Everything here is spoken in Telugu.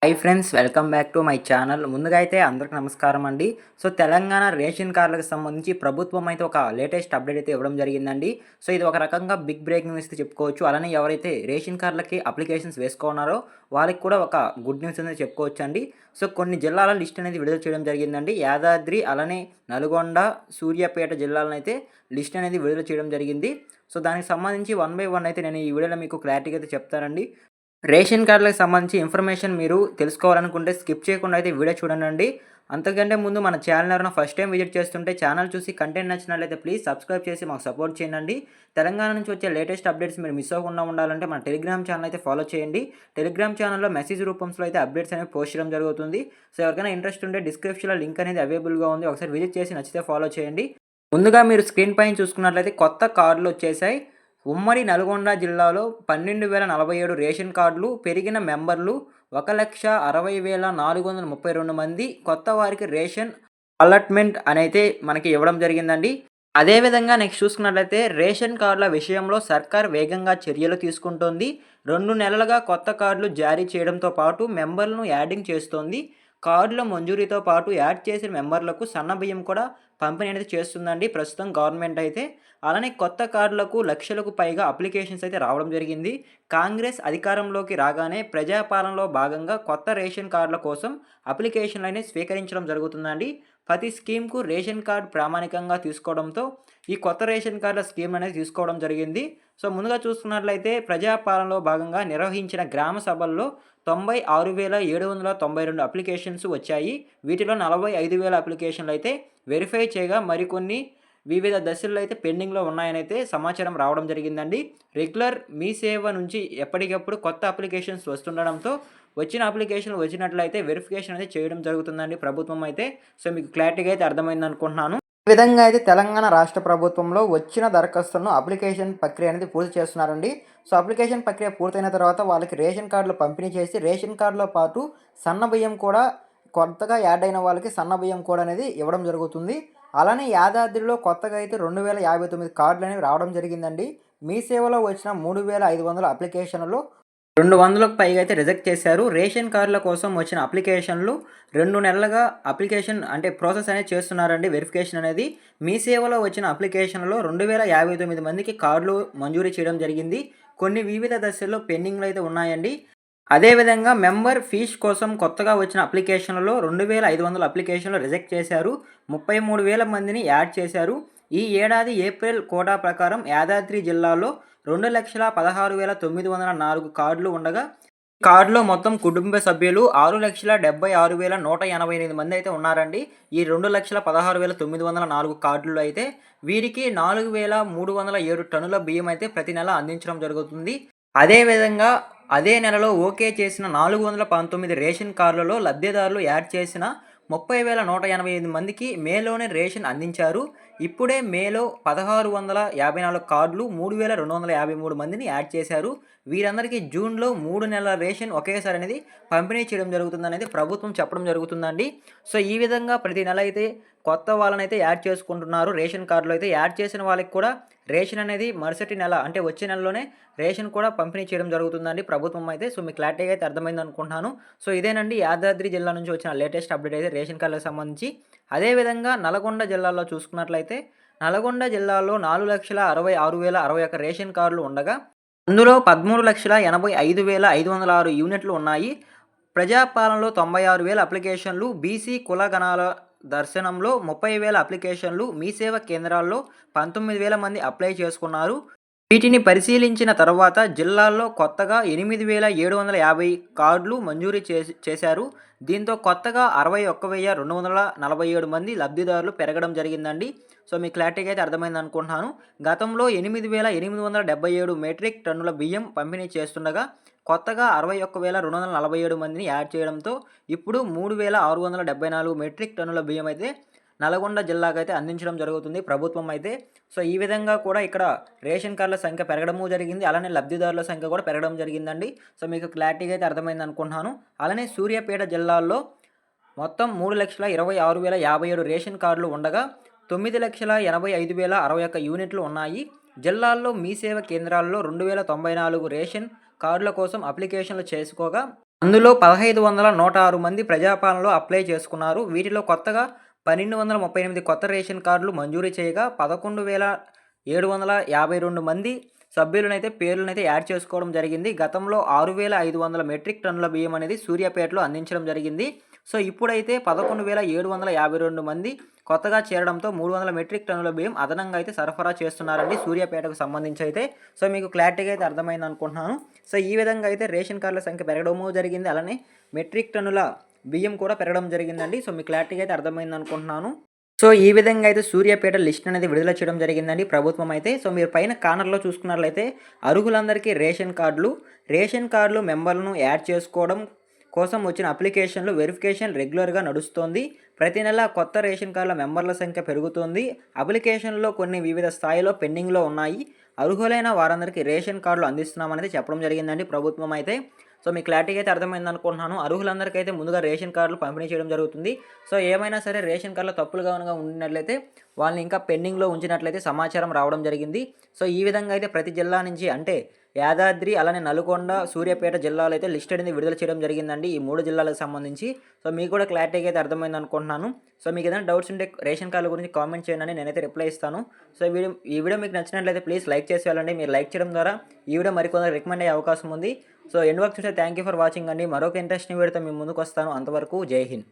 Hi friends, welcome back to my channel. ముందుగా అయితే అందరికి నమస్కారం అండి. సో తెలంగాణ రేషన్ కార్డులకు సంబంధించి ప్రభుత్వం అయితే ఒక లేటెస్ట్ అప్డేట్ అయితే ఇవ్వడం జరిగిందండి. సో ఇది ఒక రకంగా బిగ్ బ్రేకింగ్ న్యూస్ చెప్పుకోవచ్చు. అలానే ఎవరైతే రేషన్ కార్డులకి అప్లికేషన్స్ వేసుకున్నారో వాళ్ళకి కూడా ఒక గుడ్ న్యూస్ అనేది చెప్పుకోవచ్చు అండి. సో కొన్ని జిల్లాల లిస్ట్ అనేది విడుదల చేయడం జరిగిందండి. యాదాద్రి, అలానే నల్గొండ, సూర్యాపేట జిల్లాలను అయితే లిస్ట్ అనేది విడుదల చేయడం జరిగింది. సో దానికి సంబంధించి వన్ బై వన్ అయితే నేను ఈ వీడియోలో మీకు క్లారిటీగా అయితే చెప్తానండి. రేషన్ కార్డులకు సంబంధించి ఇన్ఫర్మేషన్ మీరు తెలుసుకోవాలనుకుంటే స్కిప్ చేయకుండా అయితే వీడియో చూడండి. అంతకంటే ముందు మన ఛానల్ ఎవరైనా ఫస్ట్ టైం విజిట్ చేస్తుంటే ఛానల్ చూసి కంటెంట్ నచ్చినట్లయితే ప్లీజ్ సబ్స్క్రైబ్ చేసి మాకు సపోర్ట్ చేయండి. తెలంగాణ నుంచి వచ్చే లేటెస్ట్ అప్డేట్స్ మీరు మిస్ అవ్వకుండా ఉండాలంటే మన టెలిగ్రామ్ ఛానల్ అయితే ఫాలో చేయండి. టెలిగ్రామ్ ఛానల్లో మెసేజ్ రూపంలో అయితే అప్డేట్స్ అనేవి పోస్ట్ చేయడం జరుగుతుంది. సో ఎవరికైనా ఇంట్రెస్ట్ ఉంటే డిస్క్రిప్షన్లో లింక్ అనేది అవైలబుల్గా ఉంది. ఒకసారి విజిట్ చేసి నచ్చితే ఫాలో చేయండి. ముందుగా మీరు స్క్రీన్ పైన చూసుకున్నట్లయితే కొత్త కార్డులు వచ్చేసాయి. ఉమ్మడి నల్గొండ జిల్లాలో 12,047 రేషన్ కార్డులు, పెరిగిన మెంబర్లు 1,60,432 మంది కొత్త వారికి రేషన్ అలాట్మెంట్ అనైతే మనకి ఇవ్వడం జరిగిందండి. అదేవిధంగా నెక్స్ట్ చూసుకున్నట్లయితే రేషన్ కార్డుల విషయంలో సర్కార్ వేగంగా చర్యలు తీసుకుంటోంది. 2 నెలలుగా కొత్త కార్డులు జారీ చేయడంతో పాటు మెంబర్లను యాడింగ్ చేస్తోంది. కార్డుల మంజూరీతో పాటు యాడ్ చేసిన మెంబర్లకు సన్నబియ్యం కూడా పంపిణీ అనేది చేస్తుందండి ప్రస్తుతం గవర్నమెంట్ అయితే. అలానే కొత్త కార్డులకు లక్షలకు పైగా అప్లికేషన్స్ అయితే రావడం జరిగింది. కాంగ్రెస్ అధికారంలోకి రాగానే ప్రజాపాలనలో భాగంగా కొత్త రేషన్ కార్డుల కోసం అప్లికేషన్లు అనేవి స్వీకరించడం జరుగుతుందండి. ప్రతి స్కీమ్కు రేషన్ కార్డు ప్రామాణికంగా తీసుకోవడంతో ఈ కొత్త రేషన్ కార్డుల స్కీమ్ అనేది తీసుకోవడం జరిగింది. సో ముందుగా చూసుకున్నట్లయితే ప్రజాపాలనలో భాగంగా నిర్వహించిన గ్రామ సభల్లో 96,792 అప్లికేషన్స్ వచ్చాయి. వీటిలో 45,000 అప్లికేషన్లు అయితే వెరిఫై చేయగా మరికొన్ని వివిధ దశల్లో అయితే పెండింగ్లో ఉన్నాయని అయితే సమాచారం రావడం జరిగిందండి. రెగ్యులర్ మీ సేవ నుంచి ఎప్పటికప్పుడు కొత్త అప్లికేషన్స్ వస్తుండడంతో వచ్చిన అప్లికేషన్లు వచ్చినట్లయితే వెరిఫికేషన్ అయితే చేయడం జరుగుతుందండి ప్రభుత్వం అయితే. సో మీకు క్లారిటీగా అయితే అర్థమైంది అనుకుంటున్నాను. ఈ విధంగా అయితే తెలంగాణ రాష్ట్ర ప్రభుత్వంలో వచ్చిన దరఖాస్తులను అప్లికేషన్ ప్రక్రియ అనేది పూర్తి చేస్తున్నారండి. సో అప్లికేషన్ ప్రక్రియ పూర్తయిన తర్వాత వాళ్ళకి రేషన్ కార్డులు పంపిణీ చేసి రేషన్ కార్డులో పాటు సన్న బియ్యం కూడా కొత్తగా యాడ్ అయిన వాళ్ళకి సన్న బియ్యం కూడా అనేది ఇవ్వడం జరుగుతుంది. అలానే యాదాద్రిలో కొత్తగా అయితే 2,059 కార్డులు అనేవి రావడం జరిగిందండి. మీ సేవలో వచ్చిన 3,500 అప్లికేషన్లు 200లకు పైగా అయితే రిజెక్ట్ చేశారు. రేషన్ కార్డుల కోసం వచ్చిన అప్లికేషన్లు 2 నెలలుగా అప్లికేషన్ అంటే ప్రాసెస్ అనేది చేస్తున్నారండి వెరిఫికేషన్ అనేది. మీ సేవలో వచ్చిన అప్లికేషన్లో 2,059 మందికి కార్డులు మంజూరీ చేయడం జరిగింది. కొన్ని వివిధ దశల్లో పెండింగ్లు అయితే ఉన్నాయండి. అదేవిధంగా మెంబర్ ఫీజ్ కోసం కొత్తగా వచ్చిన అప్లికేషన్లలో 2,500 అప్లికేషన్లు రిజెక్ట్ చేశారు. 33,000 మందిని యాడ్ చేశారు. ఈ ఏడాది ఏప్రిల్ కోటా ప్రకారం యాదాద్రి జిల్లాలో 2,16,904 కార్డులు ఉండగా కార్డులో మొత్తం కుటుంబ సభ్యులు 6,76,188 మంది అయితే ఉన్నారండి. ఈ 2,16,904 కార్డులు అయితే వీరికి 4,307 టన్నుల బియ్యం అయితే ప్రతి నెల అందించడం జరుగుతుంది. అదేవిధంగా అదే నెలలో ఓకే చేసిన 419 రేషన్ కార్డులలో లబ్ధిదారులు యాడ్ చేసిన 30,188 మందికి మేలోనే రేషన్ అందించారు. ఇప్పుడే మేలో 1,654 కార్డులు 3,253 మందిని యాడ్ చేశారు. వీరందరికీ జూన్లో 3 నెలల రేషన్ ఒకేసారి అనేది పంపిణీ చేయడం జరుగుతుందనేది ప్రభుత్వం చెప్పడం జరుగుతుందండి. సో ఈ విధంగా ప్రతి నెల అయితే కొత్త వాళ్ళనైతే యాడ్ చేసుకుంటున్నారు. రేషన్ కార్డులో అయితే యాడ్ చేసిన వాళ్ళకి కూడా రేషన్ అనేది మరుసటి నెల అంటే వచ్చే నెలలోనే రేషన్ కూడా పంపిణీ చేయడం జరుగుతుందండి ప్రభుత్వం అయితే. సో మీకు క్లారిటీగా అయితే అర్థమైంది అనుకుంటున్నాను. సో ఇదేనండి యాదాద్రి జిల్లా నుంచి వచ్చిన లేటెస్ట్ అప్డేట్ అయితే రేషన్ కార్డులకు సంబంధించి. అదేవిధంగా నల్గొండ జిల్లాలో చూసుకున్నట్లయితే నల్గొండ జిల్లాలో 4,66,061 రేషన్ కార్డులు ఉండగా అందులో 13,85,506 యూనిట్లు ఉన్నాయి. ప్రజాపాలనలో 96,000 అప్లికేషన్లు, బీసీ కులగణాల దర్శనంలో 30,000 అప్లికేషన్లు, మీ సేవ కేంద్రాల్లో 19,000 మంది అప్లై చేసుకున్నారు. వీటిని పరిశీలించిన తర్వాత జిల్లాల్లో కొత్తగా 8,750 కార్డులు మంజూరీ చేశారు. దీంతో కొత్తగా 61,247 మంది లబ్ధిదారులు పెరగడం జరిగిందండి. సో మీకు క్లారిటీగా అయితే అర్థమైంది అనుకుంటున్నాను. గతంలో 8,877 మెట్రిక్ టన్నుల బియ్యం పంపిణీ చేస్తుండగా కొత్తగా 61,247 మందిని యాడ్ చేయడంతో ఇప్పుడు 3,674 మెట్రిక్ టన్నుల బియ్యం అయితే నల్గొండ జిల్లాకైతే అందించడం జరుగుతుంది ప్రభుత్వం అయితే. సో ఈ విధంగా కూడా ఇక్కడ రేషన్ కార్డుల సంఖ్య పెరగడము జరిగింది. అలానే లబ్ధిదారుల సంఖ్య కూడా పెరగడం జరిగిందండి. సో మీకు క్లారిటీగా అయితే అర్థమైంది అనుకుంటున్నాను. అలానే సూర్యాపేట జిల్లాలో మొత్తం 3,26,057 రేషన్ కార్డులు ఉండగా 9,85,061 యూనిట్లు ఉన్నాయి. జిల్లాల్లో మీ సేవ కేంద్రాల్లో 2,094 రేషన్ కార్డుల కోసం అప్లికేషన్లు చేసుకోగా అందులో 15,106 మంది ప్రజాపాలనలో అప్లై చేసుకున్నారు. వీటిలో కొత్తగా 1,238 కొత్త రేషన్ కార్డులు మంజూరు చేయగా 11,752 మంది సభ్యులనైతే పేర్లనైతే యాడ్ చేసుకోవడం జరిగింది. గతంలో 6,500 మెట్రిక్ టన్నుల బియ్యం అనేది సూర్యాపేటలో అందించడం జరిగింది. సో, ఇప్పుడైతే 11,752 మంది కొత్తగా చేరడంతో 300 మెట్రిక్ టన్నుల బియ్యం అదనంగా అయితే సరఫరా చేస్తున్నారండి సూర్యాపేటకు సంబంధించి అయితే. సో, మీకు క్లారిటీగా అయితే అర్థమైంది అనుకుంటున్నాను. సో, ఈ విధంగా అయితే రేషన్ కార్డుల సంఖ్య పెరగడము జరిగింది. అలానే మెట్రిక్ టన్నుల బియ్యం కూడా పెరగడం జరిగిందండి. సో, మీకు క్లారిటీగా అయితే అర్థమైంది అనుకుంటున్నాను. సో, ఈ విధంగా అయితే సూర్యాపేట లిస్ట్ అనేది విడుదల చేయడం జరిగిందండి ప్రభుత్వం అయితే. సో, మీరు పైన కార్నర్‌లో చూసుకున్నట్లయితే అర్హులందరికీ రేషన్ కార్డులు మెంబర్‌లను యాడ్ చేసుకోవడం కోసం వచ్చిన అప్లికేషన్లు వెరిఫికేషన్ రెగ్యులర్‌గా నడుస్తోంది. ప్రతి నెల కొత్త రేషన్ కార్డుల మెంబర్ల సంఖ్య పెరుగుతోంది. అప్లికేషన్‌లో కొన్ని వివిధ స్థాయిలో పెండింగ్‌లో ఉన్నాయి. అర్హులైన వారందరికీ రేషన్ కార్డులు అందిస్తున్నామనేది చెప్పడం జరిగిందండి ప్రభుత్వం అయితే. సో, మీకు క్లారిటీగా అయితే అర్థమైంది అనుకుంటున్నాను. అర్హులందరికైతే ముందుగా రేషన్ కార్డులు పంపిణీ చేయడం జరుగుతుంది. సో, ఏమైనా సరే రేషన్ కార్డులో తప్పులుగా గనుక ఉన్నట్లయితే వాళ్ళని ఇంకా పెండింగ్‌లో ఉంచినట్లయితే సమాచారం రావడం జరిగింది. సో, ఈ విధంగా అయితే ప్రతి జిల్లా నుంచి అంటే యాదాద్రి, అలానే నల్గొండ, సూర్యాపేట జిల్లాలో అయితే లిస్ట్ అనేది విడుదల చేయడం జరిగిందండి. ఈ 3 జిల్లాలకు సంబంధించి. సో, మీకు కూడా క్లారిటీగా అయితే అర్థమైంది అనుకుంటున్నాను. సో, మీకు ఏదైనా డౌట్స్ ఉంటే రేషన్ కార్డుల గురించి కామెంట్ చేయండి, నేనైతే రిప్లై ఇస్తాను. సో, ఈ వీడియో మీకు నచ్చినట్లయితే ప్లీజ్ లైక్ చేసి వెళ్ళండి. మీరు లైక్ చేయడం ద్వారా ఈ వీడియో మరికొందరికి రికమెండ్ అయ్యే అవకాశం ఉంది. సో, ఎండ్ వరకు చూస్తే థ్యాంక్ యూ ఫర్ వాచింగ్ అండి. మరొక ఇంట్రెస్టింగ్ వీడియోతో మీ ముందుకు వస్తాను. అంతవరకు జై హింద్.